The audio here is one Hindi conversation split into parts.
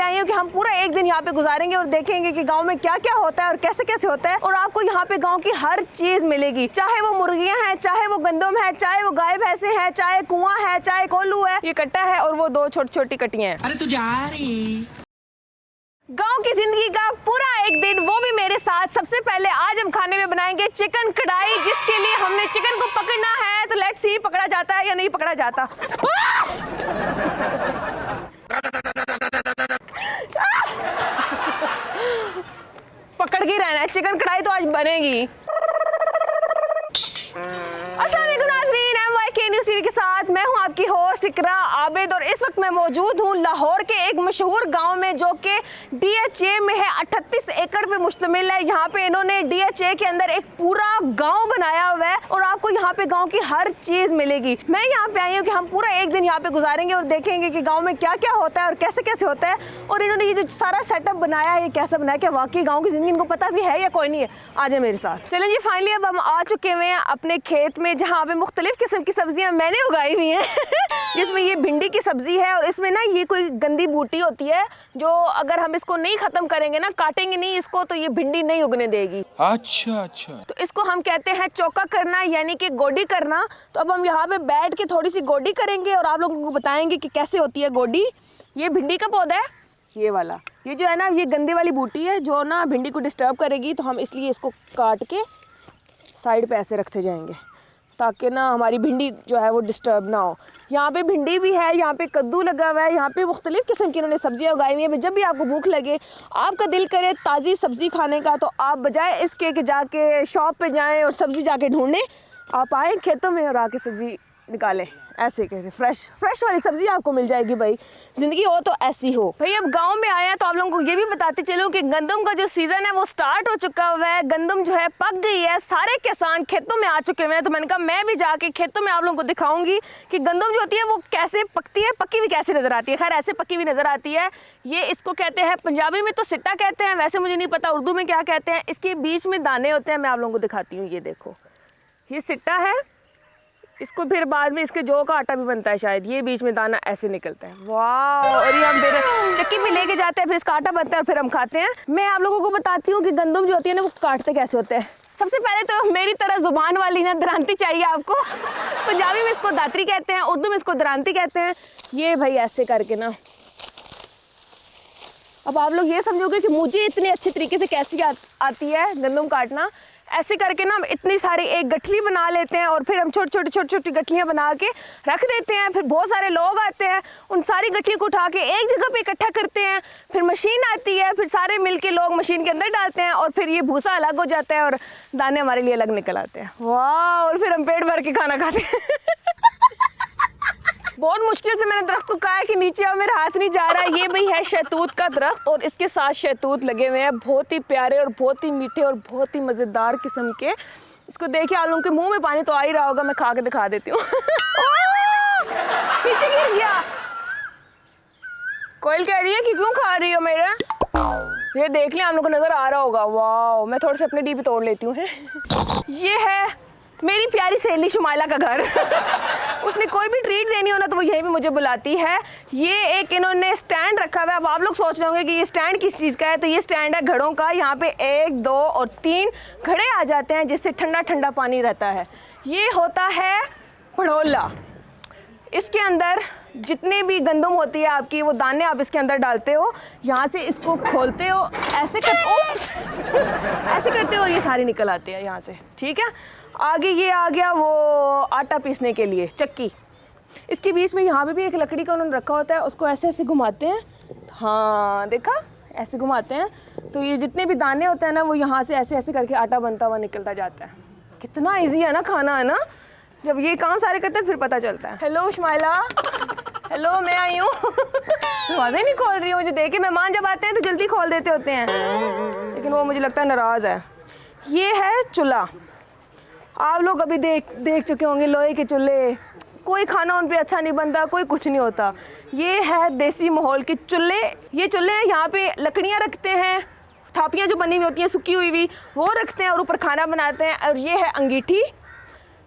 आई हूँ कि हम पूरा एक दिन यहाँ पे गुजारेंगे और देखेंगे कि गांव में क्या क्या होता है और कैसे कैसे होता है। और आपको यहाँ पे गांव की हर चीज मिलेगी, चाहे वो मुर्गियां हैं, चाहे वो गंदम है, चाहे वो गाय भैंसे हैं, चाहे कुआं है, चाहे कोल्हू है, ये कट्टा है और वो दो छोटी छोटी कटियां हैं। अरे तू जा रही गांव की जिंदगी का पूरा एक दिन, वो भी मेरे साथ। सबसे पहले आज हम खाने में बनाएंगे चिकन कढ़ाई, जिसके लिए हमने चिकन को पकड़ना है। तो लेट्स सी पकड़ा जाता है या नहीं पकड़ा जाता। पकड़ के रहना है, चिकन कढ़ाई तो आज बनेगी। न्यूज़ टीवी के साथ मैं हूं आपकी होस्ट इकरा आबिद और इस वक्त मैं मौजूद हूं लाहौर के एक मशहूर गांव में जो कि DHA में है। 38 एकड़ पे मुश्तमिल है। यहाँ पे इन्होंने DHA के अंदर एक पूरा गांव बनाया हुआ है और आपको यहाँ पे गांव की हर चीज मिलेगी। मैं यहाँ पे आई हूँ कि हम पूरा एक दिन यहाँ पे गुजारेंगे और देखेंगे कि गाँव में क्या क्या होता है और कैसे कैसे होता है। और इन्होंने ये जो सारा सेटअप बनाया है, ये कैसा बनाया, क्या वाकई गाँव की जिंदगी इनको पता भी है या कोई नहीं है। आ जाए मेरे साथ। चलें जी, फाइनली अब हम आ चुके हुए हैं अपने खेत में, जहाँ पे मुख्तलिफ किस्म की सब्जियां मैंने उगाई हुई हैं। जिसमें ये भिंडी की सब्जी है और इसमें ना ये कोई गंदी बूटी होती है जो अगर हम इसको नहीं खत्म करेंगे ना, काटेंगे नहीं इसको, तो ये भिंडी नहीं उगने देगी। अच्छा अच्छा। तो इसको हम कहते हैं चौका करना, यानी कि गोडी करना। तो अब हम यहाँ पे बैठ के थोड़ी सी गोडी करेंगे और आप लोगों को बताएंगे कि कैसे होती है गोडी। ये भिंडी का पौधा है, ये वाला, ये जो है ना, ये गंदे वाली बूटी है जो ना भिंडी को डिस्टर्ब करेगी। तो हम इसलिए इसको काट के साइड पे ऐसे रखते जाएंगे ताकि ना हमारी भिंडी जो है वो डिस्टर्ब ना हो। यहाँ पे भिंडी भी है, यहाँ पे कद्दू लगा हुआ है, यहाँ पे मुख्तलिफ किस्म की इन्होंने सब्जियाँ उगाई हुई हैं। जब भी आपको भूख लगे, आपका दिल करे ताज़ी सब्ज़ी खाने का, तो आप बजाय इसके कि जाके शॉप पे जाएं और सब्ज़ी जाके ढूंढें, आप आए खेतों में और आके सब्ज़ी निकालें। ऐसे करें, फ्रेश वाली सब्जी आपको मिल जाएगी। भाई ज़िंदगी हो तो ऐसी हो। भाई अब गांव में आया तो आप लोगों को ये भी बताते चलूँ कि गंदम का जो सीज़न है वो स्टार्ट हो चुका हुआ है। गंदम जो है पक गई है, सारे किसान खेतों में आ चुके हुए हैं। तो मैंने कहा मैं भी जाके खेतों में आप लोगों को दिखाऊंगी कि गंदम जो होती है वो कैसे पकती है, पकी हुई कैसे नज़र आती है। खैर ऐसे पकी हुई नज़र आती है। ये इसको कहते हैं, पंजाबी में तो सिट्टा कहते हैं, वैसे मुझे नहीं पता उर्दू में क्या कहते हैं। इसके बीच में दाने होते हैं, मैं आप लोगों को दिखाती हूँ। ये देखो, ये सिट्टा है। इसको फिर बाद में इसके जौ का आटा भी बनता है शायद। ये बीच में दाना ऐसे निकलता है, वाह। और ये हम फिर चक्की में लेके जाते हैं, फिर इसका आटा बनता है और फिर हम खाते हैं। मैं आप लोगों को बताती हूँ कि गंदम जो होती है ना वो काटते कैसे होते हैं। सबसे पहले तो मेरी तरह जुबान वाली ना दरांती चाहिए आपको। पंजाबी में इसको दातरी कहते हैं, उर्दू में इसको दरांती कहते हैं। ये भाई ऐसे करके ना, अब आप लोग ये समझोगे कि मुझे इतनी अच्छी तरीके से कैसी आती है गंदम काटना। ऐसे करके ना हम इतनी सारी एक गठली बना लेते हैं और फिर हम छोटी छोटी गठलियाँ बना के रख देते हैं। फिर बहुत सारे लोग आते हैं, उन सारी गठलियों को उठा के एक जगह पे इकट्ठा करते हैं। फिर मशीन आती है, फिर सारे मिलके लोग मशीन के अंदर डालते हैं और फिर ये भूसा अलग हो जाता है और दाने हमारे लिए अलग निकल आते हैं। वाह, और फिर हम पेट भर के खाना खाते हैं। बहुत मुश्किल से मैंने दरख्त को कहा है कि नीचे आओ, मेरा हाथ नहीं जा रहा है। ये भाई है शहतूत का दरख्त और इसके साथ शहतूत लगे हुए हैं, बहुत ही प्यारे और बहुत ही मीठे और बहुत ही मज़ेदार किस्म के। इसको देखिए आप लोगों के मुंह में पानी तो आ ही रहा होगा, मैं खा के दिखा देती हूँ। नीचे गिर गया। कोयल कह रही है कि क्यों खा रही हो मेरा? ये देख लें, आप लोगों को नज़र आ रहा होगा। वाह, मैं थोड़े से अपने डीपी तोड़ लेती हूँ। ये है मेरी प्यारी सहेली शुमाइला का घर। उसने कोई भी ट्रीट देनी हो ना तो वो यहीं पे मुझे बुलाती है। ये एक इन्होंने स्टैंड रखा हुआ है। अब आप लोग सोच रहे होंगे कि ये स्टैंड किस चीज़ का है, तो ये स्टैंड है घड़ों का। यहाँ पे 1, 2 और 3 घड़े आ जाते हैं जिससे ठंडा ठंडा पानी रहता है। ये होता है भड़ोला। इसके अंदर जितने भी गंदम होती है आपकी, वो दाने आप इसके अंदर डालते हो, यहाँ से इसको खोलते हो, ऐसे ऐसे करते हो और ये सारे निकल आते हैं यहाँ से। ठीक है, आगे ये आ गया वो आटा पीसने के लिए चक्की। इसके बीच में यहाँ पे भी एक लकड़ी का उन्होंने रखा होता है, उसको ऐसे ऐसे घुमाते हैं। हाँ देखा, ऐसे घुमाते हैं तो ये जितने भी दाने होते हैं ना वो यहाँ से ऐसे ऐसे करके आटा बनता हुआ निकलता जाता है। कितना ईजी है ना खाना, है ना? जब ये काम सारे करते हैं फिर पता चलता है। हेलो शुमाइला, हेलो, मैं आई हूँ। दरवाज़ा ही नहीं खोल रही है। मुझे देखे मेहमान जब आते हैं तो जल्दी खोल देते होते हैं, लेकिन वो मुझे लगता है नाराज़ है। ये है चूल्हा। आप लोग अभी देख चुके होंगे लोहे के चूल्हे, कोई खाना उन पे अच्छा नहीं बनता, कोई कुछ नहीं होता। ये है देसी माहौल के चूल्हे। ये चूल्हे यहाँ पे लकड़ियाँ रखते हैं, थापियाँ जो बनी हुई होती हैं सूखी हुई वो रखते हैं और ऊपर खाना बनाते हैं। और ये है अंगीठी।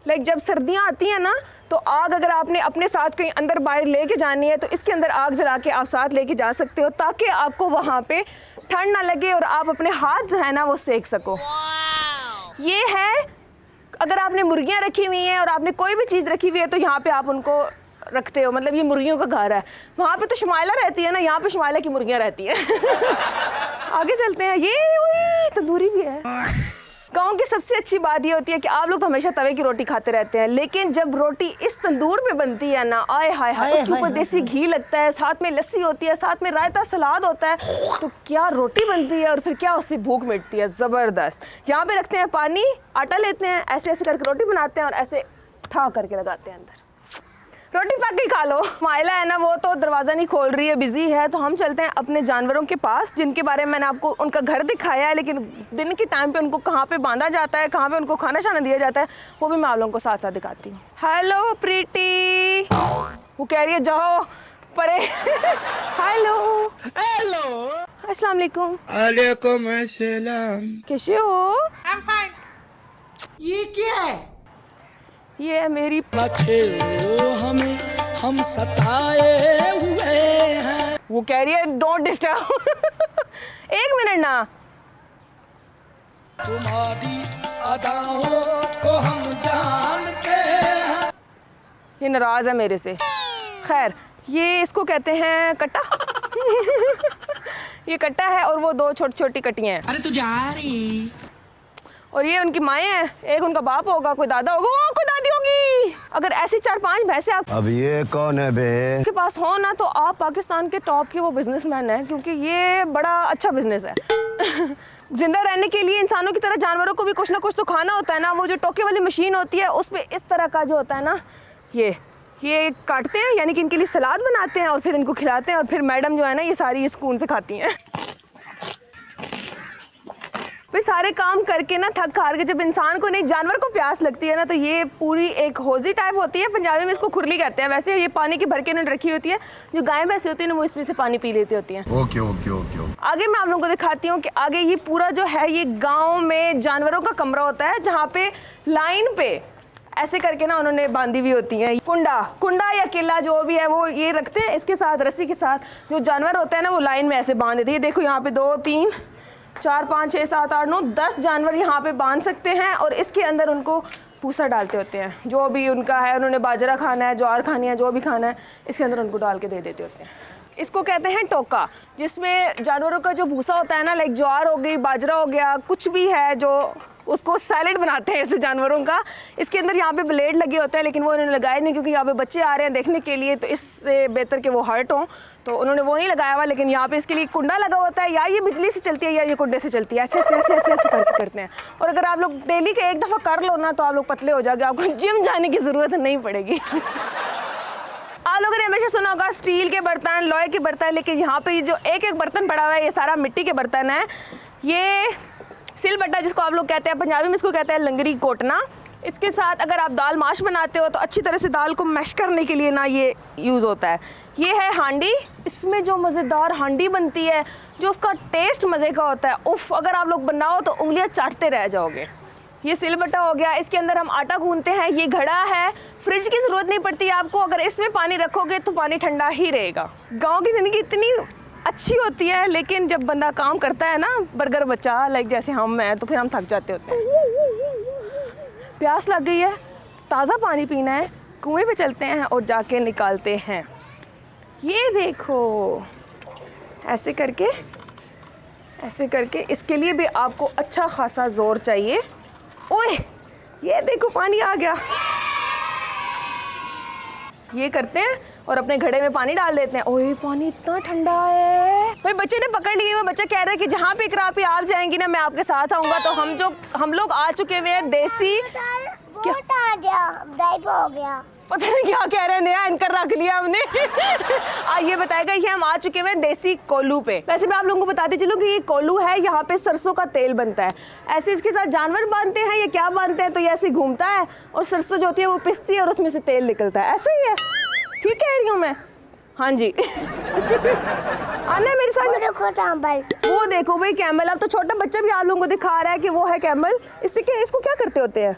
लाइक जब सर्दियाँ आती हैं ना, तो आग अगर आपने अपने साथ कहीं अंदर बाहर लेके जानी है तो इसके अंदर आग जला के आप साथ लेके जा सकते हो, ताकि आपको वहाँ पे ठंड ना लगे और आप अपने हाथ जो है ना वो सेक सको। ये है अगर आपने मुर्गियाँ रखी हुई हैं और आपने कोई भी चीज़ रखी हुई है तो यहाँ पे आप उनको रखते हो, मतलब ये मुर्गियों का घर है। वहाँ पे तो शुमाइला रहती है ना, यहाँ पे शुमाइला की मुर्गियाँ रहती हैं। आगे चलते हैं। ये तंदूरी भी है। गाँव की सबसे अच्छी बात ये होती है कि आप लोग तो हमेशा तवे की रोटी खाते रहते हैं, लेकिन जब रोटी इस तंदूर पे बनती है ना, आय हाय हाय, उसके ऊपर देसी घी लगता है, साथ में लस्सी होती है, साथ में रायता सलाद होता है, तो क्या रोटी बनती है और फिर क्या उससे भूख मिटती है, ज़बरदस्त। यहाँ पे रखते हैं पानी, आटा लेते हैं, ऐसे ऐसे करके रोटी बनाते हैं और ऐसे ठा करके लगाते हैं अंदर, रोटी पक के खा लो। माइला है ना वो तो दरवाज़ा नहीं खोल रही है, बिजी है, तो हम चलते हैं अपने जानवरों के पास, जिनके बारे में मैंने आपको उनका घर दिखाया है, लेकिन दिन के टाइम पे उनको कहाँ पे बांधा जाता है, कहाँ पे उनको खाना शाना दिया जाता है, वो भी मैं आप लोगों को साथ साथ दिखाती हूँ। हेलो प्रीति, वो कह रही है जाओ परे। हेलो हेलो, अस्सलाम वालेकुम। वालेकुम अस्सलाम। कैसे हो? I'm fine। ये क्या है? ये है मेरी हमें हम सताए हुए हैं। वो कह रही है डोंट डिस्टर्ब। एक मिनट ना, तुम्हारी अदाओं को हम जानते हैं। ये नाराज है मेरे से। खैर, ये इसको कहते हैं कट्टा। ये कट्टा है और वो दो छोटी छोटी कटियां हैं। अरे तू जा रही। और ये उनकी माएँ हैं, एक उनका बाप होगा, कोई दादा होगा, ओ, कोई दादी होगी। अगर ऐसी 4-5 भैंसे आप अब ये कौन है बे? के पास हो ना, तो आप पाकिस्तान के टॉप के वो बिजनेसमैन हैं, क्योंकि ये बड़ा अच्छा बिजनेस है। जिंदा रहने के लिए इंसानों की तरह जानवरों को भी कुछ ना कुछ तो खाना होता है ना। वो जो टोके वाली मशीन होती है उस पर इस तरह का जो होता है ना, ये काटते हैं, यानी कि इनके लिए सलाद बनाते हैं और फिर इनको खिलाते हैं, और फिर मैडम जो है ना ये सारी स्पून से खाती हैं। भाई सारे काम करके ना थक हार के जब इंसान को नहीं जानवर को प्यास लगती है ना, तो ये पूरी एक हौजी टाइप होती है, पंजाबी में इसको खुरली कहते हैं। वैसे ये पानी की भर के ना रखी होती है, जो गाय भैंसे होती है ना वो इसमें से पानी पी लेती होती हैं। Okay okay okay. आगे मैं आप लोगों को दिखाती हूँ कि आगे ये पूरा जो है ये गाँव में जानवरों का कमरा होता है, जहाँ पे लाइन पे ऐसे करके ना उन्होंने बांधी हुई होती हैं। कुंडा या किला जो भी है वो ये रखते हैं, इसके साथ रस्सी के साथ जो जानवर होते हैं ना वो लाइन में ऐसे बांध देते हैं। देखो यहाँ पे 2 3 4 5 6 7 8 9 10 जानवर यहाँ पे बांध सकते हैं, और इसके अंदर उनको भूसा डालते होते हैं, जो भी उनका है, उन्होंने बाजरा खाना है, ज्वार खानी है, जो भी खाना है, इसके अंदर उनको डाल के दे देते होते हैं। इसको कहते हैं टोका, जिसमें जानवरों का जो भूसा होता है ना, लाइक ज्वार हो गई, बाजरा हो गया, कुछ भी है जो उसको सैलेड बनाते हैं ऐसे जानवरों का। इसके अंदर यहाँ पे ब्लेड लगे होते हैं, लेकिन वो उन्होंने लगाए नहीं, क्योंकि यहाँ पे बच्चे आ रहे हैं देखने के लिए, तो इससे बेहतर कि वो हर्ट हों, तो उन्होंने वो नहीं लगाया हुआ। लेकिन यहाँ पे इसके लिए कुंडा लगा होता है, या ये बिजली से चलती है या ये कुंडे से चलती है, ऐसे ऐसे ऐसे ऐसे ऐसे करते हैं। और अगर आप लोग डेली के एक दफ़ा कर लो ना, तो आप लोग पतले हो जाओगे, आपको जिम जाने की ज़रूरत नहीं पड़ेगी। आप लोगों ने हमेशा सुना होगा स्टील के बर्तन, लोहे के बर्तन, लेकिन यहाँ पे जो एक एक बर्तन पड़ा हुआ है ये सारा मिट्टी के बर्तन है। ये सिलबट्टा जिसको आप लोग कहते हैं, पंजाबी में इसको कहते हैं लंगरी कोटना। इसके साथ अगर आप दाल माश बनाते हो तो अच्छी तरह से दाल को मैश करने के लिए ना ये यूज़ होता है। ये है हांडी, इसमें जो मज़ेदार हांडी बनती है, जो उसका टेस्ट मज़े का होता है, उफ़, अगर आप लोग बनाओ तो उंगलियां चाटते रह जाओगे। ये सिलबट्टा हो गया, इसके अंदर हम आटा गूंथते हैं। ये घड़ा है, फ्रिज की ज़रूरत नहीं पड़ती आपको, अगर इसमें पानी रखोगे तो पानी ठंडा ही रहेगा। गाँव की ज़िंदगी इतनी अच्छी होती है, लेकिन जब बंदा काम करता है ना, बर्गर बच्चा लाइक जैसे हम हैं, तो फिर हम थक जाते होते हैं। प्यास लग गई है, ताज़ा पानी पीना है, कुएं पे चलते हैं और जाके निकालते हैं। ये देखो, ऐसे करके इसके लिए भी आपको अच्छा खासा ज़ोर चाहिए। ओए, ये देखो पानी आ गया। ये करते हैं और अपने घड़े में पानी डाल देते हैं। ओए, पानी इतना ठंडा है। भाई बच्चे ने पकड़ ली, वो बच्चा कह रहा है कि जहाँ पे इकरा पे आप जाएंगी ना, मैं आपके साथ आऊँगा। तो हम लोग आ चुके हुए हैं देसी, क्या हो गया, पता नहीं क्या कह रहे हैं, नया एंकर रख लिया हमने। ये बताएगा कि हम आ चुके हुए देसी कोल्लू पे। वैसे मैं आप लोगों को बताती चलूँ कि ये कोल्लू है, यहाँ पे सरसों का तेल बनता है। ऐसे इसके साथ जानवर बांधते हैं या क्या बांधते हैं, तो ये ऐसे घूमता है और सरसों जो होती है वो पिसती है और उसमें से तेल निकलता है। ऐसे ही है, ठीक कह रही हूँ मैं? हाँ जी। आना मेरे साथ। वो देखो भाई कैमल, अब तो छोटा बच्चा भी आप लोगों को दिखा रहा है कि वो है कैमल। इससे क्या, इसको क्या करते होते हैं?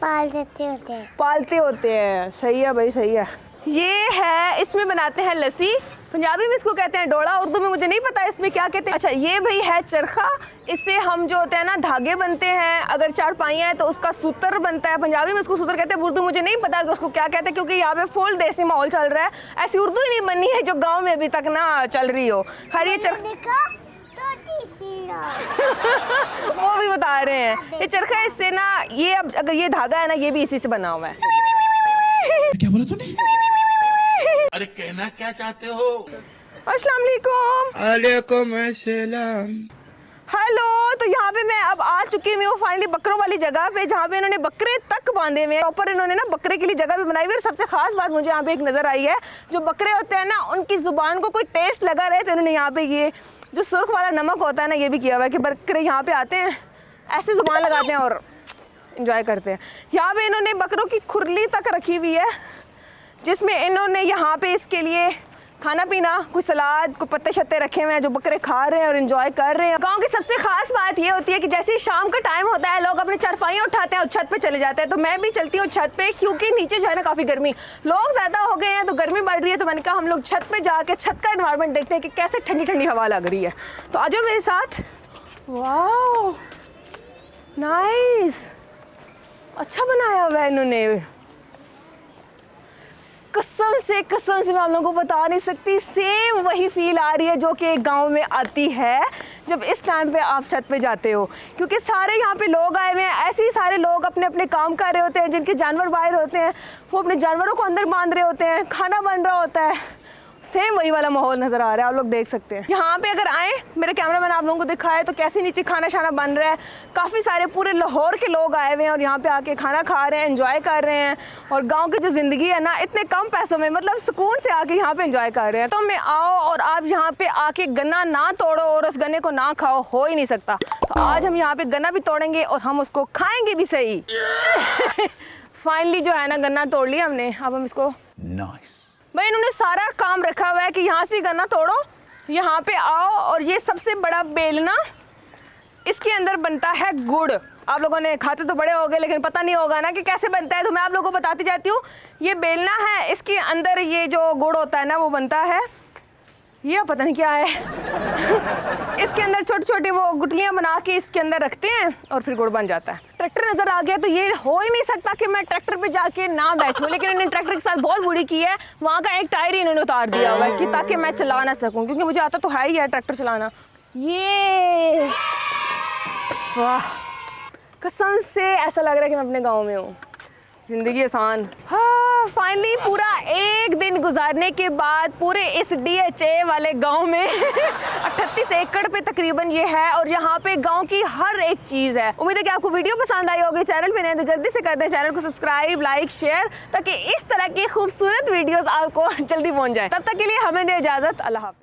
पाल देते होते हैं। पालते होते हैं। सही है भाई, सही है। ये है, इसमें बनाते हैं लस्सी। पंजाबी में इसको कहते हैं डोड़ा, उर्दू में मुझे नहीं पता इसमें क्या कहते हैं। अच्छा, ये भाई है चरखा। इससे हम जो होते हैं ना धागे बनते हैं। अगर चारपाइयाँ हैं तो उसका सूत्र बनता है। पंजाबी में इसको सूत्र कहते हैं, उर्दू मुझे नहीं पता कि उसको क्या कहते हैं, क्योंकि यहाँ पे फुल देसी माहौल चल रहा है। ऐसी उर्दू ही नहीं बनी है जो गाँव में अभी तक ना चल रही हो। खैर ये वो भी बता रहे हैं ये चरखा। इससे ना ये अब अगर ये धागा है ना, ये भी इसी से बना हुआ है। क्या बोला तूने? अरे कहना क्या चाहते हो? अस्सलाम वालेकुम। वालेकुम अस्सलाम। हेलो। तो यहाँ पे मैं अब आ चुकी हूँ फाइनली बकरों वाली जगह पे, जहाँ पे इन्होंने बकरे तक बांधे हुए हैं। ऊपर इन्होंने ना बकरे के लिए जगह भी बनाई हुई है। सबसे खास बात मुझे यहाँ पे एक नज़र आई है, जो बकरे होते हैं ना उनकी ज़ुबान को कोई टेस्ट लगा रहे तो इन्होंने यहाँ पे ये जो सुर्ख वाला नमक होता है ना, ये भी किया हुआ है कि बकरे यहाँ पे आते हैं, ऐसे ज़ुबान लगाते हैं और इंजॉय करते हैं। यहाँ पे इन्होंने बकरों की खुरली तक रखी हुई है, जिसमें इन्होंने यहाँ पे इसके लिए खाना पीना, कुछ सलाद, कुछ पत्ते शत्ते रखे हुए हैं जो बकरे खा रहे हैं और एंजॉय कर रहे हैं। गांव की सबसे खास बात ये होती है कि जैसे ही शाम का टाइम होता है, लोग अपने चारपाइयाँ उठाते हैं और छत पे चले जाते हैं। तो मैं भी चलती हूँ छत पे, क्योंकि नीचे जो है ना काफ़ी गर्मी, लोग ज़्यादा हो गए हैं तो गर्मी बढ़ रही है। तो मैंने कहा हम लोग छत पे जाके छत का एनवायरनमेंट देखते हैं कि कैसे ठंडी ठंडी हवा लग रही है। तो आ जाओ मेरे साथ। वाह, नाइस, अच्छा बनाया हुआ है इन्होंने। कसम से मैं आप लोगों को बता नहीं सकती, सेम वही फील आ रही है जो कि एक गांव में आती है जब इस टाइम पे आप छत पे जाते हो, क्योंकि सारे यहाँ पे लोग आए हुए हैं। ऐसे ही सारे लोग अपने अपने काम कर रहे होते हैं। जिनके जानवर बाहर होते हैं वो अपने जानवरों को अंदर बांध रहे होते हैं, खाना बन रहा होता है। सेम वही वाला माहौल नज़र आ रहा है, आप लोग देख सकते हैं। यहाँ पे अगर आए, मेरे कैमरामैन आप लोगों को दिखाए तो कैसे नीचे खाना शाना बन रहा है। काफ़ी सारे पूरे लाहौर के लोग आए हुए हैं और यहाँ पे आके खाना खा रहे हैं, एंजॉय कर रहे हैं। और गांव की जो ज़िंदगी है ना, इतने कम पैसों में मतलब सुकून से आके यहाँ पे एंजॉय कर रहे हैं। तो मैं आओ और आप यहाँ पे आके गन्ना ना तोड़ो और उस गन्ने को ना खाओ, हो ही नहीं सकता। तो आज हम यहाँ पे गन्ना भी तोड़ेंगे और हम उसको खाएंगे भी सही। फाइनली जो है ना गन्ना तोड़ लिया हमने, अब हम इसको भाई इन्होंने सारा काम रखा हुआ है कि यहाँ से गन्ना तोड़ो, यहाँ पे आओ और ये सबसे बड़ा बेलना, इसके अंदर बनता है गुड़। आप लोगों ने खाते तो बड़े हो गए लेकिन पता नहीं होगा ना कि कैसे बनता है, तो मैं आप लोगों को बताती जाती हूँ। ये बेलना है, इसके अंदर ये जो गुड़ होता है ना वो बनता है, ये पता नहीं क्या है। इसके अंदर छोटी छोटी वो गुटलियाँ बना के इसके अंदर रखते हैं और फिर गुड़ बन जाता है। ट्रैक्टर नज़र आ गया तो ये हो ही नहीं सकता कि मैं ट्रैक्टर पे जाके ना बैठूं, लेकिन इन्होंने ट्रैक्टर के साथ बहुत बुरी की है। वहाँ का एक टायर ही इन्होंने उतार दिया हुआ है कि ताकि मैं चला ना सकूं, क्योंकि मुझे आता तो है ही है ट्रैक्टर चलाना। ये वाह, कसम से ऐसा लग रहा है कि मैं अपने गाँव में हूँ। ज़िंदगी आसान। हाँ, फाइनली पूरा एक दिन गुजारने के बाद पूरे इस DHA वाले गांव में 38 एकड़ पे तकरीबन ये है और यहाँ पे गांव की हर एक चीज़ है। उम्मीद है कि आपको वीडियो पसंद आई होगी। चैनल पे नए तो जल्दी से कर दें चैनल को सब्सक्राइब, लाइक, शेयर, ताकि इस तरह की खूबसूरत वीडियोस आपको जल्दी पहुँच जाए। तब तक के लिए हमें दे इजाज़त। अल्लाह हाफ़िज़।